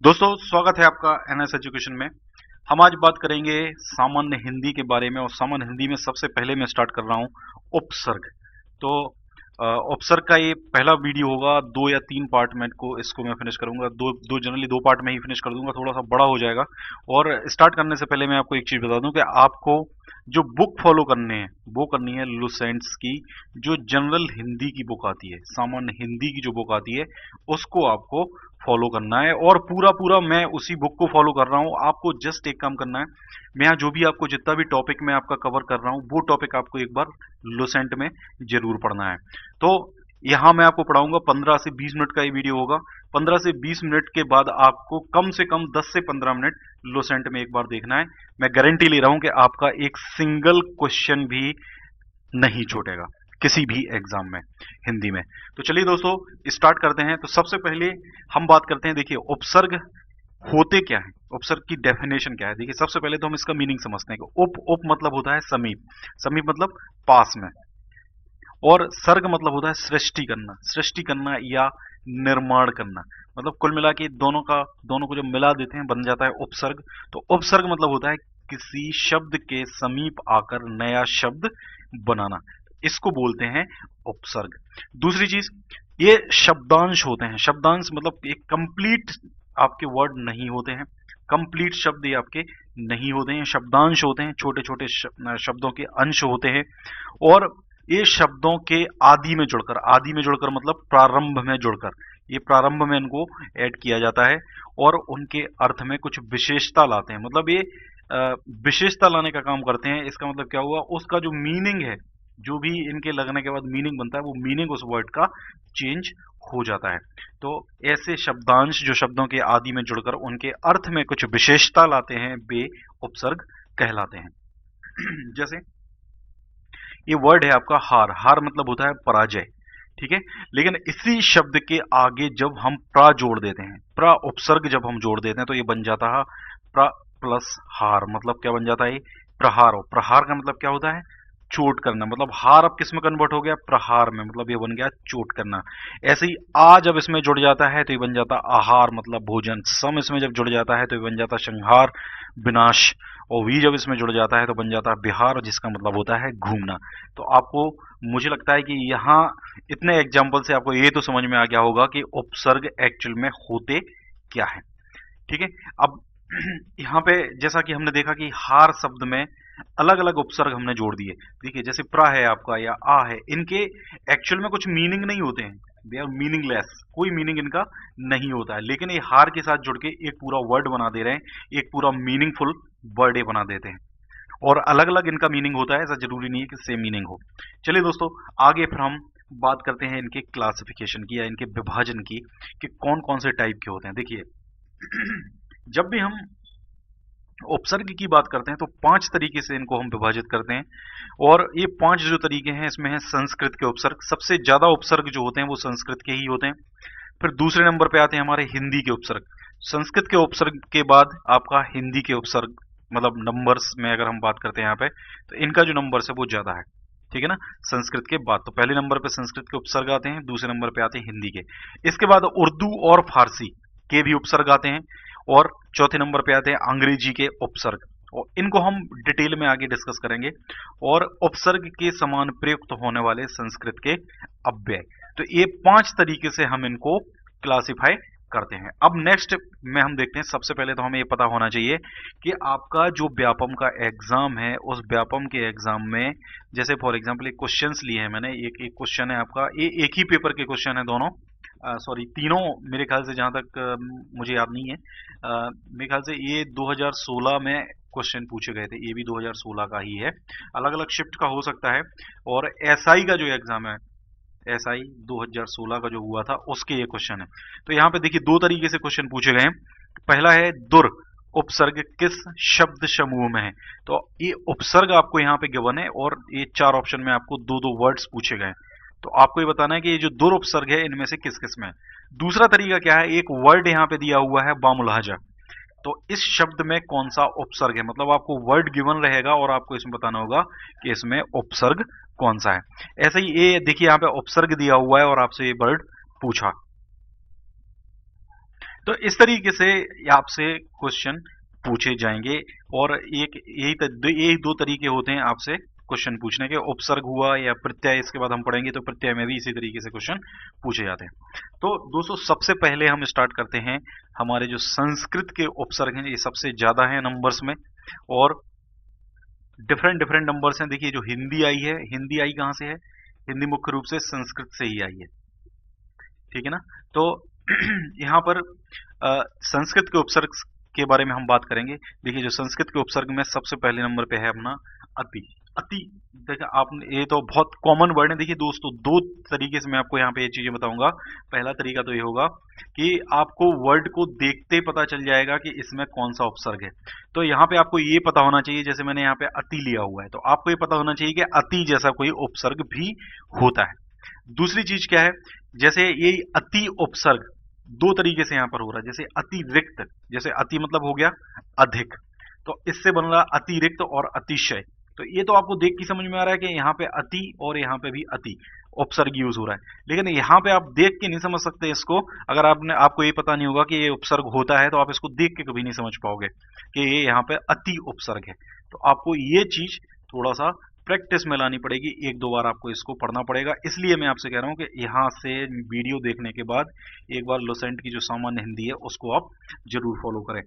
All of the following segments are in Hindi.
दोस्तों स्वागत है आपका एनएस एजुकेशन में। हम आज बात करेंगे सामान्य हिंदी के बारे में और सामान्य हिंदी में सबसे पहले मैं स्टार्ट कर रहा हूँ उपसर्ग। तो उपसर्ग का ये पहला वीडियो होगा, 2 या 3 पार्ट में इसको मैं फिनिश करूंगा। जनरली 2 पार्ट में ही फिनिश कर दूंगा, थोड़ा सा बड़ा हो जाएगा। और स्टार्ट करने से पहले मैं आपको एक चीज बता दूं कि आपको जो बुक फॉलो करने हैं वो करनी है लुसेंट्स की, जो जनरल हिंदी की बुक आती है, सामान्य हिंदी की जो बुक आती है उसको आपको फॉलो करना है। और पूरा पूरा मैं उसी बुक को फॉलो कर रहा हूँ। आपको जस्ट एक काम करना है, मैं यहाँ जो भी आपको जितना भी टॉपिक मैं आपका कवर कर रहा हूँ वो टॉपिक आपको एक बार लुसेंट में जरूर पढ़ना है। तो यहाँ मैं आपको पढ़ाऊंगा, 15 से 20 मिनट का ये वीडियो होगा। 15 से 20 मिनट के बाद आपको कम से कम 10 से 15 मिनट लुसेंट में एक बार देखना है। मैं गारंटी ले रहा हूं कि आपका एक सिंगल क्वेश्चन भी नहीं छूटेगा किसी भी एग्जाम में हिंदी में। तो चलिए दोस्तों स्टार्ट करते हैं। तो सबसे पहले हम बात करते हैं, देखिए उपसर्ग होते क्या है, उपसर्ग की डेफिनेशन क्या है। देखिए सबसे पहले तो हम इसका मीनिंग समझते हैं कि उप मतलब होता है समीप, समीप मतलब पास में, और सर्ग मतलब होता है सृष्टि करना, सृष्टि करना या निर्माण करना। मतलब कुल मिला के दोनों को जब मिला देते हैं बन जाता है उपसर्ग। तो उपसर्ग मतलब होता है किसी शब्द के समीप आकर नया शब्द बनाना, इसको बोलते हैं उपसर्ग। दूसरी चीज, ये शब्दांश होते हैं। शब्दांश मतलब एक कंप्लीट आपके वर्ड नहीं होते हैं, कंप्लीट शब्द ये आपके नहीं होते हैं, शब्दांश होते हैं, छोटे छोटे शब्दों के अंश होते हैं। और ये शब्दों के आदि में जुड़कर मतलब प्रारंभ में जुड़कर, ये प्रारंभ में इनको ऐड किया जाता है और उनके अर्थ में कुछ विशेषता लाते हैं। मतलब ये विशेषता लाने का काम करते हैं। इसका मतलब क्या हुआ, उसका जो मीनिंग है, जो भी इनके लगने के बाद मीनिंग बनता है, वो मीनिंग उस वर्ड का चेंज हो जाता है। तो ऐसे शब्दांश जो शब्दों के आदि में जुड़कर उनके अर्थ में कुछ विशेषता लाते हैं, वे उपसर्ग कहलाते हैं। जैसे ये वर्ड है आपका हार, हार मतलब होता है पराजय, ठीक है। लेकिन इसी शब्द के आगे जब हम प्रा जोड़ देते हैं, प्रा उपसर्ग जब हम जोड़ देते हैं तो ये बन जाता है प्रा प्लस हार। मतलब क्या बन जाता है, प्रहार। और प्रहार का मतलब क्या होता है, चोट करना। मतलब हार अब किस में कन्वर्ट हो गया, प्रहार में, मतलब ये बन गया चोट करना। ऐसे ही आ जब इसमें जुड़ जाता है तो ये बन जाता आहार मतलब भोजन। सम इसमें जब जुड़ जाता है तो ये बन जाता संहार, विनाश। और वी जब इसमें जुड़ जाता है तो बन जाता है बिहार, जिसका मतलब होता है घूमना। तो आपको, मुझे लगता है कि यहाँ इतने एग्जाम्पल से आपको ये तो समझ में आ गया होगा कि उपसर्ग एक्चुअल में होते क्या है, ठीक है। अब यहाँ पे जैसा कि हमने देखा कि हार शब्द में अलग अलग उपसर्ग हमने जोड़ दिए। देखिए जैसे प्रा है आपका या आ है, इनके एक्चुअल में कुछ मीनिंग नहीं होते हैं, दे आर मीनिंगलेस, कोई मीनिंग इनका नहीं होता है। लेकिन ये हार के साथ जुड़ के एक पूरा वर्ड बना दे रहे हैं, एक पूरा मीनिंगफुल वर्ड ये बना देते हैं। और अलग अलग इनका मीनिंग होता है, ऐसा जरूरी नहीं है कि सेम मीनिंग हो। चलिए दोस्तों आगे फिर हम बात करते हैं इनके क्लासिफिकेशन की या इनके विभाजन की, कि कौन कौन से टाइप के होते हैं। देखिए जब भी हम उपसर्ग की बात करते हैं तो 5 तरीके से इनको हम विभाजित करते हैं। और ये 5 जो तरीके हैं इसमें है संस्कृत के उपसर्ग। सबसे ज्यादा उपसर्ग जो होते हैं वो संस्कृत के ही होते हैं। फिर दूसरे नंबर पे आते हैं हमारे हिंदी के उपसर्ग। संस्कृत के उपसर्ग के बाद आपका हिंदी के उपसर्ग, मतलब नंबर्स में अगर हम बात करते हैं यहाँ पे, तो इनका जो नंबर है वो ज्यादा है, ठीक है ना। संस्कृत के बाद तो पहले नंबर पे संस्कृत के उपसर्ग आते हैं, दूसरे नंबर पे आते हैं हिंदी के। इसके बाद उर्दू और फारसी के भी उपसर्ग आते हैं, और चौथे नंबर पे आते हैं अंग्रेजी के उपसर्ग। और इनको हम डिटेल में आगे डिस्कस करेंगे। और उपसर्ग के समान प्रयुक्त होने वाले संस्कृत के अव्यय। तो ये 5 तरीके से हम इनको क्लासिफाई करते हैं। अब नेक्स्ट में हम देखते हैं, सबसे पहले तो हमें ये पता होना चाहिए कि आपका जो व्यापम का एग्जाम है, उस व्यापम के एग्जाम में जैसे फॉर एग्जांपल एक क्वेश्चंस लिए हैं मैंने, एक एक क्वेश्चन है आपका, ये एक ही पेपर के क्वेश्चन है दोनों, सॉरी तीनों, मेरे ख्याल से जहां तक मुझे याद नहीं है, मेरे ख्याल से ये 2016 में क्वेश्चन पूछे गए थे, ये भी 2016 का ही है, अलग अलग शिफ्ट का हो सकता है। और एसआई का जो एग्जाम है, एसआई 2016 का जो हुआ था, उसके ये क्वेश्चन है। तो यहाँ पे देखिए 2 तरीके से क्वेश्चन पूछे गए हैं। पहला है दुर उपसर्ग किस शब्द समूह में है। तो ये उपसर्ग आपको यहाँ पे गिवन है और ये 4 ऑप्शन में आपको 2-2 वर्ड्स पूछे गए हैं। तो आपको ये बताना है कि ये जो दुर उपसर्ग है इनमें से किस किस में है। दूसरा तरीका क्या है, एक वर्ड यहाँ पे दिया हुआ है बामुलहजा, तो इस शब्द में कौन सा उपसर्ग है। मतलब आपको वर्ड गिवन रहेगा और आपको इसमें बताना होगा कि इसमें उपसर्ग कौन सा है। ऐसे ही ये देखिए यहाँ पे उपसर्ग दिया हुआ है और आपसे ये वर्ड पूछा। तो इस तरीके से आपसे क्वेश्चन पूछे जाएंगे और यही दो तरीके होते हैं आपसे क्वेश्चन पूछने के, उपसर्ग हुआ या प्रत्यय, इसके बाद हम पढ़ेंगे तो प्रत्यय में भी इसी तरीके से क्वेश्चन पूछे जाते हैं। तो दोस्तों सबसे पहले हम स्टार्ट करते हैं, हमारे जो संस्कृत के उपसर्ग हैं ये सबसे ज्यादा हैं नंबर्स में और डिफरेंट डिफरेंट नंबर्स हैं। देखिए जो हिंदी आई है, हिंदी आई कहां से है? हिंदी मुख्य रूप से संस्कृत से ही आई है, ठीक है ना। तो यहाँ पर संस्कृत के उपसर्ग के बारे में हम बात करेंगे। देखिए जो संस्कृत के उपसर्ग में सबसे पहले नंबर पे है अपना अति। अति देखिए आपने, ये तो बहुत कॉमन वर्ड है। देखिए दोस्तों दो तरीके से मैं आपको यहाँ पे ये चीजें बताऊंगा। पहला तरीका तो ये होगा कि आपको वर्ड को देखते पता चल जाएगा कि इसमें कौन सा उपसर्ग है। तो यहाँ पे आपको ये पता होना चाहिए, जैसे मैंने यहाँ पे अति लिया हुआ है तो आपको ये पता होना चाहिए कि अति जैसा कोई उपसर्ग भी होता है। दूसरी चीज क्या है, जैसे ये अति उपसर्ग दो तरीके से यहां पर हो रहा है। जैसे अतिरिक्त, जैसे अति मतलब हो गया अधिक, तो इससे बन रहा अतिरिक्त और अतिशय। तो ये तो आपको देख के समझ में आ रहा है कि यहाँ पे अति और यहाँ पे भी अति उपसर्ग यूज हो रहा है। लेकिन यहाँ पे आप देख के नहीं समझ सकते इसको। अगर आपको ये पता नहीं होगा कि ये उपसर्ग होता है तो आप इसको देख के कभी नहीं समझ पाओगे कि ये यहाँ पे अति उपसर्ग है। तो आपको ये चीज थोड़ा सा प्रैक्टिस में लानी पड़ेगी, एक दो बार आपको इसको पढ़ना पड़ेगा। इसलिए मैं आपसे कह रहा हूं कि यहां से वीडियो देखने के बाद एक बार लुसेंट की जो सामान्य हिंदी है उसको आप जरूर फॉलो करें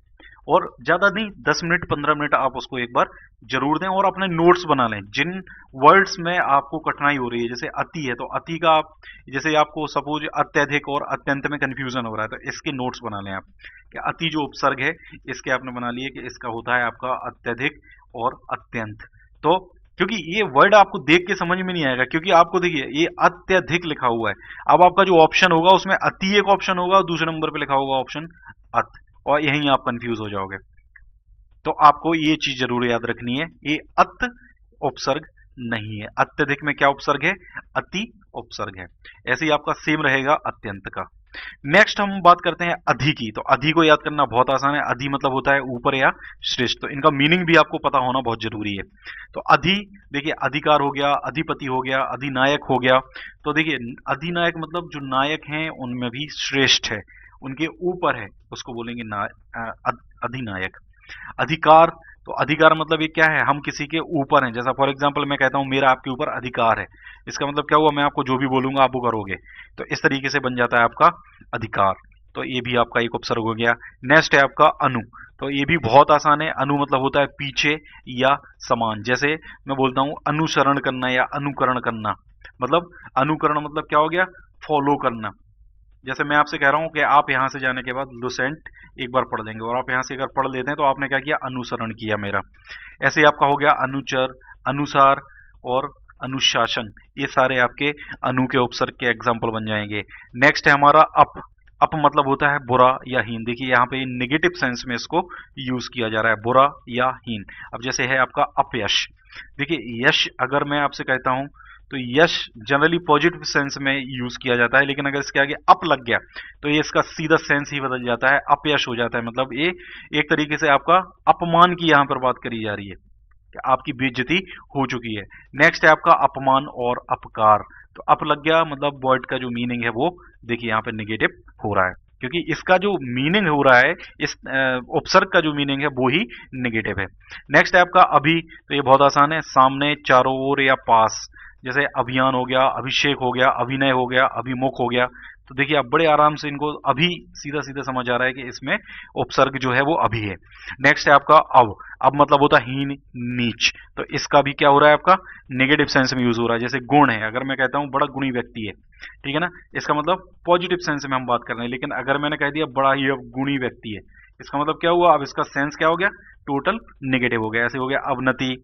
और ज्यादा नहीं 10 मिनट 15 मिनट आप उसको एक बार जरूर दें और अपने नोट्स बना लें। जिन वर्ड्स में आपको कठिनाई हो रही है, जैसे अति है तो अति का आप, जैसे आपको सपोज अत्यधिक और अत्यंत में कंफ्यूजन हो रहा है तो इसके नोट्स बना लें आप कि अति जो उपसर्ग है इसके आपने बना लिए कि इसका होता है आपका अत्यधिक और अत्यंत। तो क्योंकि ये वर्ड आपको देख के समझ में नहीं आएगा, क्योंकि आपको देखिए ये अत्यधिक लिखा हुआ है। अब आपका जो ऑप्शन होगा उसमें अति एक ऑप्शन होगा और दूसरे नंबर पे लिखा होगा ऑप्शन अत, और यहीं आप कंफ्यूज हो जाओगे। तो आपको ये चीज जरूर याद रखनी है, ये अत उपसर्ग नहीं है। अत्यधिक में क्या उपसर्ग है? अति उपसर्ग है। ऐसे ही आपका सेम रहेगा अत्यंत का। नेक्स्ट हम बात करते हैं अधि की। तो अधि को याद करना बहुत आसान है। अधि मतलब होता है ऊपर या श्रेष्ठ, तो इनका मीनिंग भी आपको पता होना बहुत जरूरी है। तो अधि देखिए अधिकार हो गया, अधिपति हो गया, अधिनायक हो गया। तो देखिए अधिनायक मतलब जो नायक हैं उनमें भी श्रेष्ठ है, उनके ऊपर है, उसको बोलेंगे अधिनायक। अधिकार, तो अधिकार मतलब ये क्या है? हम किसी के ऊपर हैं। जैसा फॉर एग्जांपल मैं कहता हूं मेरा आपके ऊपर अधिकार है, इसका मतलब क्या हुआ? मैं आपको जो भी बोलूंगा आप वो करोगे। तो इस तरीके से बन जाता है आपका अधिकार। तो ये भी आपका एक उपसर्ग हो गया। नेक्स्ट है आपका अनु। तो ये भी बहुत आसान है। अनु मतलब होता है पीछे या समान। जैसे मैं बोलता हूं अनुसरण करना या अनुकरण करना, मतलब अनुकरण मतलब क्या हो गया? फॉलो करना। जैसे मैं आपसे कह रहा हूं कि आप यहां से जाने के बाद लुसेंट एक बार पढ़ लेंगे और आप यहां से अगर पढ़ लेते हैं तो आपने क्या किया? अनुसरण किया मेरा। ऐसे ही आपका हो गया अनुचर, अनुसार और अनुशासन। ये सारे आपके अनु के उपसर्ग के एग्जाम्पल बन जाएंगे। नेक्स्ट है हमारा अप। अप मतलब होता है बुरा या हीन। देखिए यहाँ पे नेगेटिव सेंस में इसको यूज किया जा रहा है, बुरा या हीन। अब जैसे है आपका अपयश। देखिए यश अगर मैं आपसे कहता हूं तो यश जनरली पॉजिटिव सेंस में यूज किया जाता है, लेकिन अगर इसके आगे अप लग गया तो ये इसका सीधा सेंस ही बदल जाता है, अपयश हो जाता है। मतलब ये एक तरीके से आपका अपमान की यहाँ पर बात करी जा रही है कि आपकी बेइज्जती हो चुकी है। नेक्स्ट है आपका अपमान और अपकार। तो अप लग गया मतलब वर्ड का जो मीनिंग है वो देखिए यहाँ पे नेगेटिव हो रहा है, क्योंकि इसका जो मीनिंग हो रहा है, इस उपसर्ग का जो मीनिंग है वो ही नेगेटिव है। नेक्स्ट है आपका अभी। तो ये बहुत आसान है, सामने, चारों ओर या पास। जैसे अभियान हो गया, अभिषेक हो गया, अभिनय हो गया, अभिमुख हो गया। तो देखिए आप बड़े आराम से इनको अभी सीधा सीधा समझ आ रहा है कि इसमें उपसर्ग जो है वो अभी है। नेक्स्ट है आपका अब। अब मतलब होता है हीन, नीच। तो इसका भी क्या हो रहा है? आपका नेगेटिव सेंस में यूज हो रहा है। जैसे गुण है, अगर मैं कहता हूं बड़ा गुणी व्यक्ति है, ठीक है ना, इसका मतलब पॉजिटिव सेंस में हम बात कर रहे हैं। लेकिन अगर मैंने कह दिया बड़ा ही गुणी व्यक्ति है, इसका मतलब क्या हुआ? अब इसका सेंस क्या हो गया? टोटल नेगेटिव हो गया। ऐसे हो गया अवनति।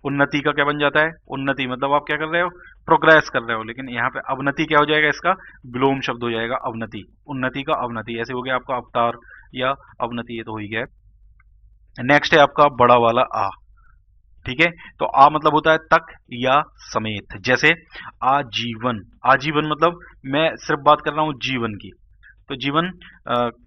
उन्नति का क्या बन जाता है? उन्नति मतलब आप क्या कर रहे हो? प्रोग्रेस कर रहे हो। लेकिन यहाँ पे अवनति क्या हो जाएगा? इसका विलोम शब्द हो जाएगा अवनति। उन्नति का अवनति। ऐसे हो गया आपका अवतार या अवनति, ये तो हो ही गया। नेक्स्ट है आपका बड़ा वाला आ। ठीक है, तो आ मतलब होता है तक या समेत। जैसे आजीवन। आजीवन मतलब मैं सिर्फ बात कर रहा हूं जीवन की, तो जीवन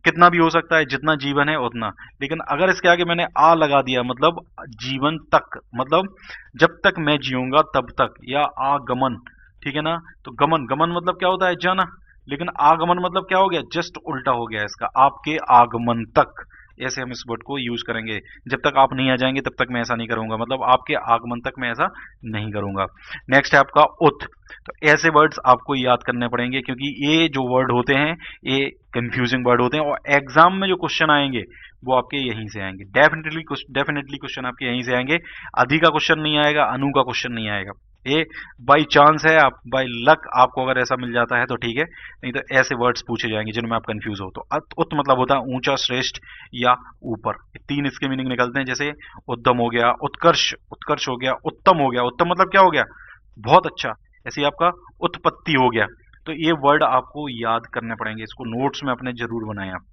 कितना भी हो सकता है, जितना जीवन है उतना। लेकिन अगर इसके आगे मैंने आ लगा दिया मतलब जीवन तक, मतलब जब तक मैं जीऊंगा तब तक, या आगमन। ठीक है ना, तो गमन, गमन मतलब क्या होता है? जाना। लेकिन आगमन मतलब क्या हो गया, जस्ट उल्टा हो गया इसका, आपके आगमन तक, ऐसे हम इस वर्ड को यूज करेंगे। जब तक आप नहीं आ जाएंगे तब तक मैं ऐसा नहीं करूंगा, मतलब आपके आगमन तक मैं ऐसा नहीं करूंगा। नेक्स्ट है आपका उत। तो ऐसे वर्ड्स आपको याद करने पड़ेंगे, क्योंकि ये जो वर्ड होते हैं ये कंफ्यूजिंग वर्ड होते हैं, और एग्जाम में जो क्वेश्चन आएंगे वो आपके यहीं से आएंगे, डेफिनेटली क्वेश्चन आपके यहीं से आएंगे। अधि का क्वेश्चन नहीं आएगा, अनु का क्वेश्चन नहीं आएगा। ये बाई चांस है, आप बाई लक आपको अगर ऐसा मिल जाता है तो ठीक है, नहीं तो ऐसे वर्ड्स पूछे जाएंगे जिनमें आप कंफ्यूज हो। तो उत मतलब होता है ऊंचा, श्रेष्ठ या ऊपर। तीन इसके मीनिंग निकलते हैं, जैसे उद्यम हो गया, उत्कर्ष, उत्कर्ष हो गया, उत्तम हो गया। उत्तम मतलब क्या हो गया, बहुत अच्छा। ऐसे ही आपका उत्पत्ति हो गया। तो ये वर्ड आपको याद करने पड़ेंगे, इसको नोट्स में अपने जरूर बनाएं आप,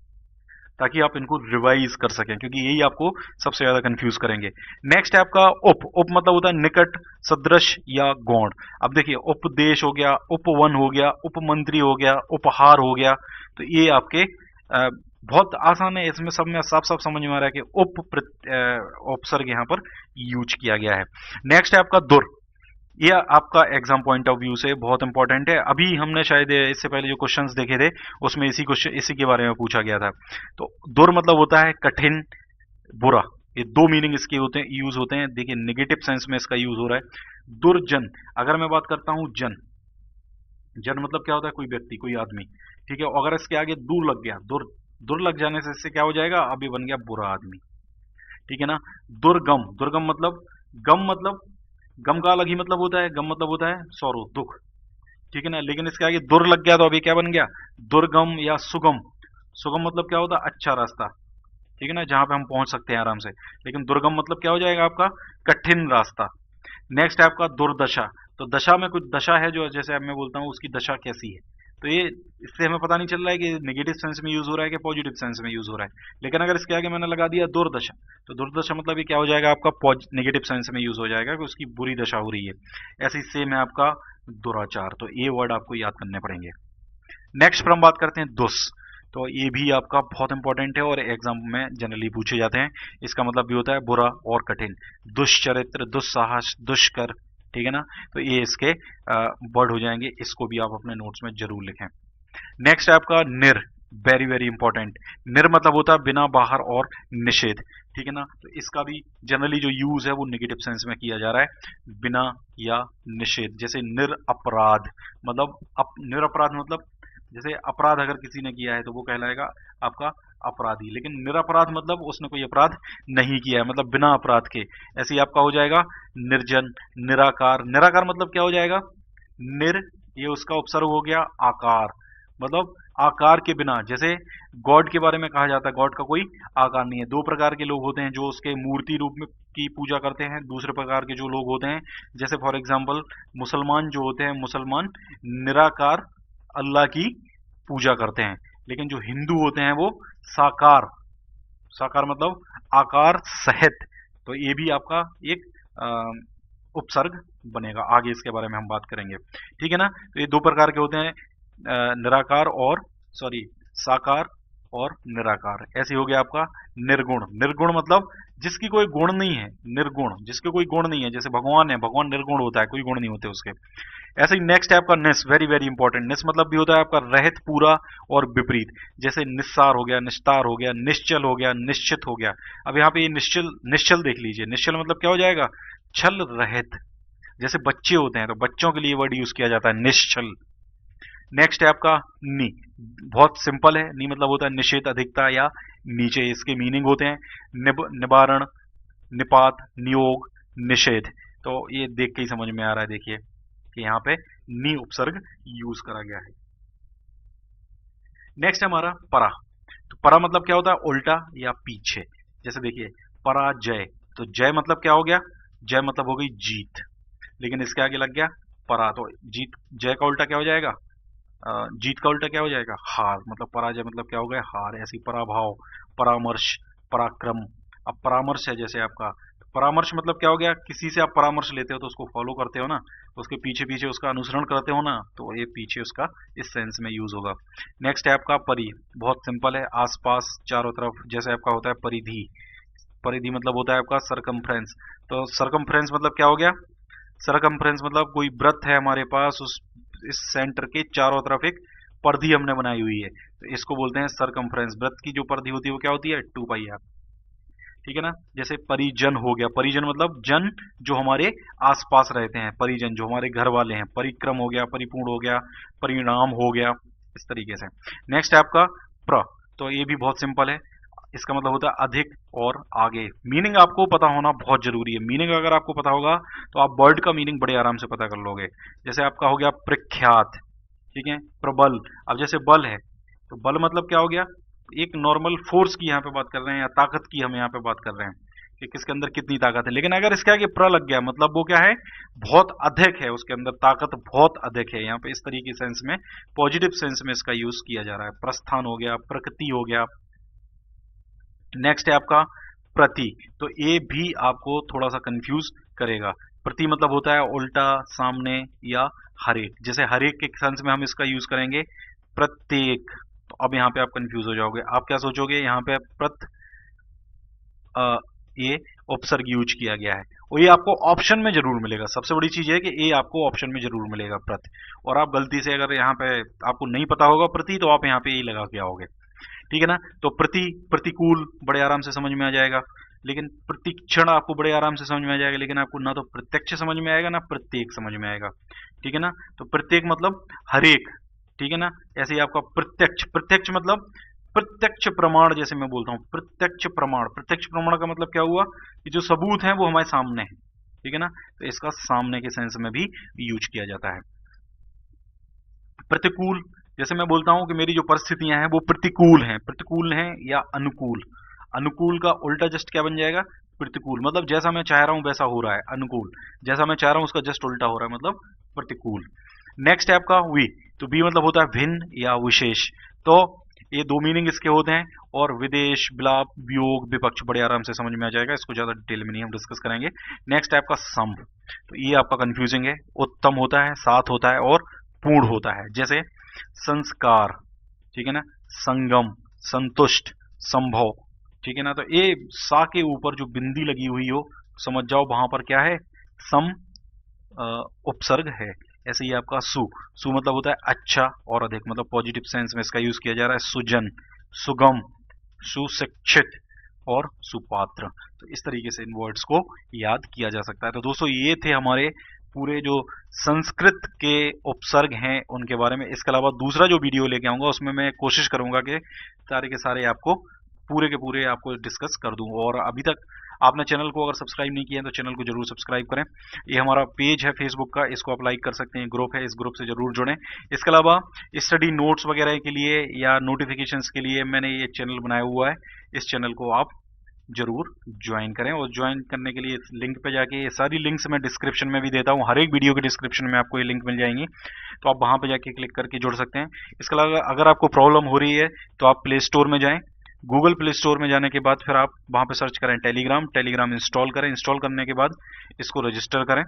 ताकि आप इनको रिवाइज कर सकें, क्योंकि यही आपको सबसे ज्यादा कंफ्यूज करेंगे। नेक्स्ट है आपका उप। उप मतलब होता है निकट, सदृश या गौण। अब देखिए, उपदेश हो गया, उपवन हो गया, उपमंत्री हो गया, उपहार हो गया। तो ये आपके बहुत आसान है, इसमें सब में साफ साफ समझ में आ रहा है कि उपसर्ग यहाँ पर यूज किया गया है। नेक्स्ट है आपका दुर। ये आपका एग्जाम पॉइंट ऑफ व्यू से बहुत इंपॉर्टेंट है। अभी हमने शायद इससे पहले जो क्वेश्चंस देखे थे उसमें इसी के बारे में पूछा गया था। तो दुर मतलब होता है कठिन, बुरा। ये दो मीनिंग इसके होते हैं, यूज होते हैं। देखिए, नेगेटिव सेंस में इसका यूज हो रहा है। दुर्जन, अगर मैं बात करता हूं जन, जन मतलब क्या होता है, कोई व्यक्ति, कोई आदमी, ठीक है। अगर इसके आगे दूर लग गया, दुर लग जाने से इससे क्या हो जाएगा, अभी बन गया बुरा आदमी, ठीक है ना। दुर्गम, दुर्गम मतलब, गम मतलब, गम का अलग ही मतलब होता है, गम मतलब होता है सॉरो, दुख, ठीक है ना। लेकिन इसके आगे दुर लग गया तो अभी क्या बन गया, दुर्गम या सुगम। सुगम मतलब क्या होता है, अच्छा रास्ता, ठीक है ना, जहां पे हम पहुंच सकते हैं आराम से। लेकिन दुर्गम मतलब क्या हो जाएगा आपका, कठिन रास्ता। नेक्स्ट है आपका दुर्दशा। तो दशा में कुछ दशा है जो, जैसे अब मैं बोलता हूँ उसकी दशा कैसी है, तो ये इससे हमें पता नहीं चल रहा है कि नेगेटिव सेंस में यूज हो रहा है कि पॉजिटिव सेंस में यूज हो रहा है। लेकिन अगर इसके आगे मैंने लगा दिया दुर्दशा, तो दुर्दशा मतलब ये क्या हो जाएगा आपका, नेगेटिव सेंस में यूज हो जाएगा कि उसकी बुरी दशा हो रही है। ऐसे सेम है आपका दुराचार। तो ये वर्ड आपको याद करने पड़ेंगे। नेक्स्ट पर हम बात करते हैं दुस। तो ये भी आपका बहुत इंपॉर्टेंट है और एग्जाम में जनरली पूछे जाते हैं। इसका मतलब भी होता है बुरा और कठिन, दुष्चरित्र, दुस्साहस, दुष्कर, ठीक है ना। तो ये इसके वर्ड हो जाएंगे, इसको भी आप अपने नोट्स में जरूर लिखें। नेक्स्ट है आपका निर, वेरी वेरी इंपॉर्टेंट। निर मतलब होता है बिना, बाहर और निषेध, ठीक है ना। तो इसका भी जनरली जो यूज है वो नेगेटिव सेंस में किया जा रहा है, बिना या निषेध। जैसे निर अपराध मतलब, निरपराध मतलब, जैसे अपराध अगर किसी ने किया है तो वो कहलाएगा आपका अपराधी, लेकिन निरपराध मतलब उसने कोई अपराध नहीं किया है, मतलब बिना अपराध के। ऐसे ही आपका हो जाएगा निर्जन, निराकार। निराकार मतलब क्या हो जाएगा, निर, ये उसका उपसर्ग हो गया, आकार मतलब आकार के बिना। जैसे गॉड के बारे में कहा जाता है, गॉड का कोई आकार नहीं है। दो प्रकार के लोग होते हैं, जो उसके मूर्ति रूप में की पूजा करते हैं, दूसरे प्रकार के जो लोग होते हैं, जैसे फॉर एग्जांपल मुसलमान जो होते हैं, मुसलमान निराकार अल्लाह की पूजा करते हैं। लेकिन जो हिंदू होते हैं वो साकार, साकार मतलब आकार सहित। तो ये भी आपका एक उपसर्ग बनेगा, आगे इसके बारे में हम बात करेंगे, ठीक है ना। तो ये दो प्रकार के होते हैं, निराकार और, सॉरी, साकार और निराकार। ऐसे हो गया आपका निर्गुण। निर्गुण मतलब जिसकी कोई गुण नहीं है, निर्गुण, जिसके कोई गुण नहीं है। जैसे भगवान है, भगवान निर्गुण होता है, कोई गुण नहीं होते उसके। ऐसे ही नेक्स्ट है आपका निस, वेरी वेरी इंपॉर्टेंट। निस मतलब भी होता है आपका रहित, पूरा और विपरीत। जैसे निस्सार हो गया, निस्तार हो गया, निश्चल हो गया, निश्चित हो गया। अब यहाँ पे ये निश्चल, निश्चल देख लीजिए, निश्चल मतलब क्या हो जाएगा, छल रहित। जैसे बच्चे होते हैं तो बच्चों के लिए वर्ड यूज किया जाता है निश्चल। नेक्स्ट है आपका नी, बहुत सिंपल है। नी मतलब होता है निषेध, अधिकता या नीचे। इसके मीनिंग होते हैं निवारण, निपात, नियोग, निषेध। तो ये देख के ही समझ में आ रहा है, देखिए कि यहाँ पे नी उपसर्ग यूज करा गया है। नेक्स्ट है हमारा परा। तो परा मतलब क्या होता है, उल्टा या पीछे। जैसे देखिए पराजय, तो जय मतलब क्या हो गया, जय मतलब हो गई जीत, लेकिन इसके आगे लग गया परा, तो जीत, जय का उल्टा क्या हो जाएगा, जीत का उल्टा क्या हो जाएगा, हार। मतलब पराजय मतलब क्या हो गया, हार। ऐसी पराभाव, परामर्श, पराक्रम। अब परामर्श है जैसे आपका, परामर्श मतलब क्या हो गया, किसी से आप परामर्श लेते हो तो उसको फॉलो करते हो ना, उसके पीछे पीछे उसका अनुसरण करते हो ना, तो ये पीछे उसका इस सेंस में यूज होगा। नेक्स्ट है आपका परि, बहुत सिंपल है, आसपास, चारों तरफ। जैसे आपका होता है परिधि, परिधि मतलब होता है आपका सरकमफ्रेंस। तो सरकमफ्रेंस मतलब क्या हो गया, सरकमफ्रेंस मतलब कोई वृत्त है हमारे पास, उस इस सेंटर के चारों तरफ एक परिधि हमने बनाई हुई है, तो इसको बोलते हैं सरकमफ्रेंस। वृत्त की जो परिधि होती है वो क्या होती है, 2 पाई आर। ठीक है ना। जैसे परिजन हो गया, परिजन मतलब जन जो हमारे आसपास रहते हैं, परिजन जो हमारे घर वाले हैं। परिक्रम हो गया, परिपूर्ण हो गया, परिणाम हो गया, इस तरीके से। नेक्स्ट है आपका प्र, तो ये भी बहुत सिंपल है। इसका मतलब होता है अधिक और आगे। मीनिंग आपको पता होना बहुत जरूरी है। मीनिंग अगर आपको पता होगा तो आप वर्ड का मीनिंग बड़े आराम से पता कर लोगे। जैसे आपका हो गया प्रख्यात, ठीक है, प्रबल। अब जैसे बल है, तो बल मतलब क्या हो गया, एक नॉर्मल फोर्स की यहाँ पे बात कर रहे हैं, या ताकत की हम यहाँ पे बात कर रहे हैं कि किसके अंदर कितनी ताकत है। लेकिन अगर इसके आगे प्र लग गया, मतलब वो क्या है, बहुत अधिक है, उसके अंदर ताकत बहुत अधिक है। यहाँ पे इस तरीके सेंस में, पॉजिटिव सेंस में इसका यूज किया जा रहा है। प्रस्थान हो गया, प्रकृति हो गया। नेक्स्ट है आपका प्रति, तो ये भी आपको थोड़ा सा कंफ्यूज करेगा। प्रति मतलब होता है उल्टा, सामने या हरेक। जैसे हरेक के सेंस में हम इसका यूज करेंगे प्रत्येक, तो अब यहाँ पे आप कंफ्यूज हो जाओगे। आप क्या सोचोगे, यहाँ पे ये उपसर्ग यूज किया गया है, और ये आपको ऑप्शन में जरूर मिलेगा। सबसे बड़ी चीज है कि ये आपको ऑप्शन में जरूर मिलेगा प्रति। और आप गलती से अगर यहाँ पे आपको नहीं पता होगा प्रति, तो आप यहाँ पे ये लगा के आओगे। ठीक है ना। तो प्रति, प्रतिकूल बड़े आराम से समझ में आ जाएगा। लेकिन प्रतिक्षण आपको बड़े आराम से समझ में आ जाएगा, लेकिन आपको ना तो प्रत्यक्ष समझ में आएगा ना प्रत्येक समझ में आएगा। ठीक है ना। तो प्रत्येक मतलब हरेक, ठीक है ना। ऐसे ही आपका प्रत्यक्ष, प्रत्यक्ष मतलब प्रत्यक्ष प्रमाण। जैसे मैं बोलता हूं प्रत्यक्ष प्रमाण, प्रत्यक्ष प्रमाण का मतलब क्या हुआ कि जो सबूत है वो हमारे सामने है। ठीक है ना। तो इसका सामने के सेंस में भी यूज किया जाता है। प्रतिकूल, जैसे मैं बोलता हूं कि मेरी जो परिस्थितियां हैं वो प्रतिकूल हैं, प्रतिकूल हैं या अनुकूल। अनुकूल का उल्टा जस्ट क्या बन जाएगा, प्रतिकूल। मतलब जैसा मैं चाह रहा हूं वैसा हो रहा है, अनुकूल। जैसा मैं चाह रहा हूं उसका जस्ट उल्टा हो रहा है, मतलब प्रतिकूल। नेक्स्ट है आपका वी, तो वी मतलब होता है भिन्न या विशेष। तो ये दो मीनिंग इसके होते हैं। और विदेश, विलाप, वियोग, विपक्ष बड़े आराम से समझ में आ जाएगा, इसको ज्यादा डिटेल में नहीं हम डिस्कस करेंगे। नेक्स्ट है आपका सम, तो ये आपका कंफ्यूजिंग है। उत्तम होता है, साथ होता है और पूर्ण होता है। जैसे संस्कार, ठीक है ना, संगम, संतुष्ट, संभव। ठीक है ना। तो ये सा के ऊपर जो बिंदी लगी हुई हो, समझ जाओ वहां पर क्या है, सम उपसर्ग है। ऐसे ही आपका सु, सु मतलब होता है अच्छा और अधिक, मतलब पॉजिटिव सेंस में इसका यूज किया जा रहा है। सुजन, सुगम, सुशिक्षित और सुपात्र। तो इस तरीके से इन वर्ड्स को याद किया जा सकता है। तो दोस्तों ये थे हमारे पूरे जो संस्कृत के उपसर्ग हैं उनके बारे में। इसके अलावा दूसरा जो वीडियो लेके आऊंगा उसमें मैं कोशिश करूंगा कि सारे के सारे आपको पूरे के पूरे आपको डिस्कस कर दूं। और अभी तक आपने चैनल को अगर सब्सक्राइब नहीं किया तो चैनल को जरूर सब्सक्राइब करें। ये हमारा पेज है फेसबुक का, इसको आप लाइक कर सकते हैं। ग्रुप है, इस ग्रुप से जरूर जुड़ें। इसके अलावा स्टडी नोट्स वगैरह के लिए या नोटिफिकेशंस के लिए मैंने ये चैनल बनाया हुआ है, इस चैनल को आप जरूर ज्वाइन करें। और ज्वाइन करने के लिए इस लिंक पे जाके, ये सारी लिंक्स मैं डिस्क्रिप्शन में भी देता हूँ, हर एक वीडियो के डिस्क्रिप्शन में आपको ये लिंक मिल जाएंगी, तो आप वहां पे जाके क्लिक करके जुड़ सकते हैं। इसके अलावा अगर आपको प्रॉब्लम हो रही है तो आप प्ले स्टोर में जाएं। गूगल प्ले स्टोर में जाने के बाद फिर आप वहां पे सर्च करें टेलीग्राम, टेलीग्राम इंस्टॉल करें। इंस्टॉल करने के बाद इसको रजिस्टर करें,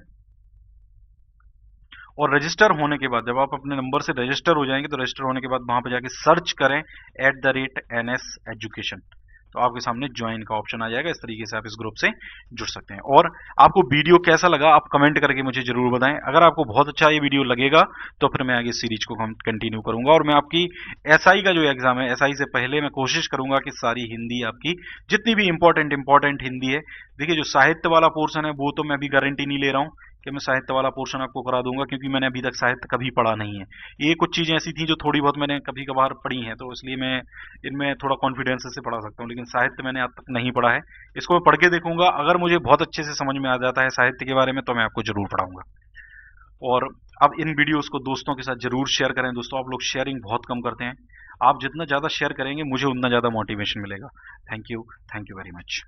और रजिस्टर होने के बाद जब आप अपने नंबर से रजिस्टर हो जाएंगे तो रजिस्टर होने के बाद वहां पे जाके सर्च करें @NS Education, तो आपके सामने ज्वाइन का ऑप्शन आ जाएगा। इस तरीके से आप इस ग्रुप से जुड़ सकते हैं। और आपको वीडियो कैसा लगा आप कमेंट करके मुझे जरूर बताएं। अगर आपको बहुत अच्छा ये वीडियो लगेगा तो फिर मैं आगे सीरीज को कंटिन्यू करूंगा। और मैं आपकी एसआई का जो एग्जाम है, एसआई से पहले मैं कोशिश करूंगा कि सारी हिंदी आपकी जितनी भी इंपॉर्टेंट हिंदी है, देखिए जो साहित्य वाला पोर्शन है वो तो मैं अभी गारंटी नहीं ले रहा हूँ कि मैं साहित्य वाला पोर्शन आपको करा दूंगा, क्योंकि मैंने अभी तक साहित्य कभी पढ़ा नहीं है। ये कुछ चीजें ऐसी थी जो थोड़ी बहुत मैंने कभी कभार पढ़ी हैं, तो इसलिए मैं इनमें थोड़ा कॉन्फिडेंस से पढ़ा सकता हूँ। लेकिन साहित्य मैंने आज तक नहीं पढ़ा है, इसको मैं पढ़ के देखूंगा। अगर मुझे बहुत अच्छे से समझ में आ जाता है साहित्य के बारे में तो मैं आपको जरूर पढ़ाऊंगा। और अब इन वीडियोस को दोस्तों के साथ जरूर शेयर करें। दोस्तों आप लोग शेयरिंग बहुत कम करते हैं, आप जितना ज्यादा शेयर करेंगे मुझे उतना ज्यादा मोटिवेशन मिलेगा। Thank you very much.